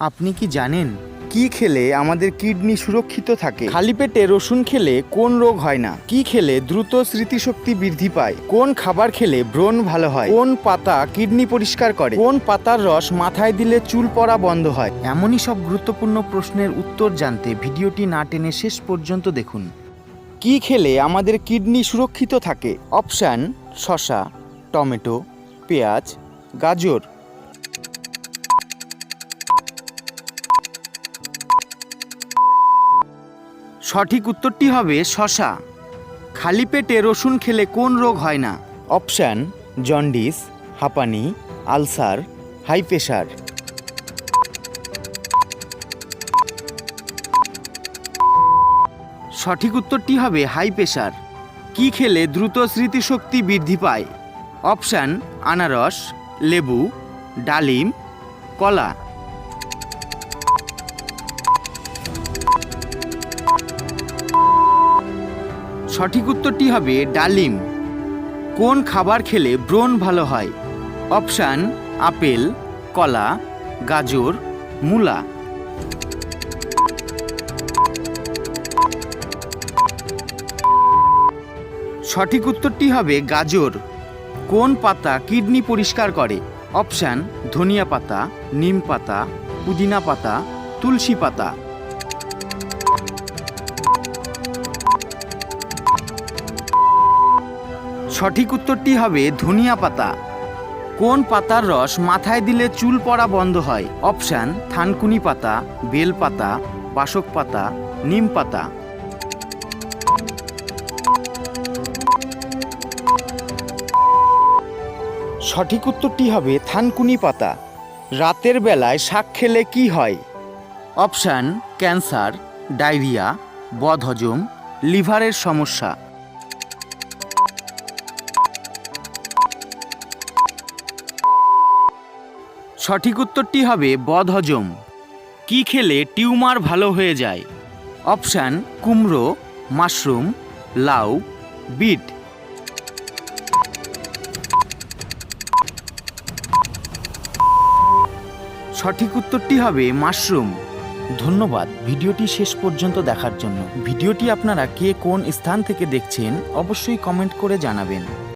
আপনি কি জানেন কি খেলে আমাদের কিডনি সুরক্ষিত থাকে? খালি পেটে রসুন খেলে কোন রোগ হয় না? কি খেলে দ্রুত স্মৃতিশক্তি বৃদ্ধি পায়? কোন খাবার খেলে ব্রণ ভালো হয়? কোন পাতা কিডনি পরিষ্কার করে? কোন পাতার রস মাথায় দিলে চুল পড়া বন্ধ হয়? এমনই সব গুরুত্বপূর্ণ প্রশ্নের উত্তর জানতে ভিডিওটি না টেনে শেষ পর্যন্ত দেখুন। কি খেলে আমাদের কিডনি সুরক্ষিত থাকে? অপশান: শসা, টমেটো, পেঁয়াজ, গাজর। সঠিক উত্তরটি হবে শসা। খালি পেটে রসুন খেলে কোন রোগ হয় না? অপশান: জন্ডিস, হাঁপানি, আলসার, হাই প্রেশার। সঠিক উত্তরটি হবে হাই প্রেশার। কি খেলে দ্রুত স্মৃতিশক্তি বৃদ্ধি পায়? অপশান: আনারস, লেবু, ডালিম, কলা। সঠিক উত্তরটি হবে ডালিম। কোন খাবার খেলে ব্রণ ভালো হয়? অপশান: আপেল, কলা, গাজর, মূলা। সঠিক উত্তরটি হবে গাজর। কোন পাতা কিডনি পরিষ্কার করে? অপশান: ধনিয়া পাতা, নিম পাতা, পুদিনা পাতা, তুলসী পাতা। সঠিক উত্তরটি হবে ধনিয়া পাতা। কোন পাতার রস মাথায় দিলে চুল পড়া বন্ধ হয়? অপশান: থানকুনি পাতা, বেল পাতা, বাসক পাতা, নিম পাতা। সঠিক উত্তরটি হবে থানকুনি পাতা। রাতের বেলায় শাক খেলে কি হয়? অপশান: ক্যান্সার, ডায়রিয়া, বদহজম, লিভারের সমস্যা। সঠিক উত্তরটি হবে বদহজম। কি খেলে টিউমার ভালো হয়ে যায়? অপশান: কুমড়ো, মাশরুম, লাউ, বিট। সঠিক উত্তরটি হবে মাশরুম। ধন্যবাদ ভিডিওটি শেষ পর্যন্ত দেখার জন্য। ভিডিওটি আপনারা কে কোন স্থান থেকে দেখছেন অবশ্যই কমেন্ট করে জানাবেন।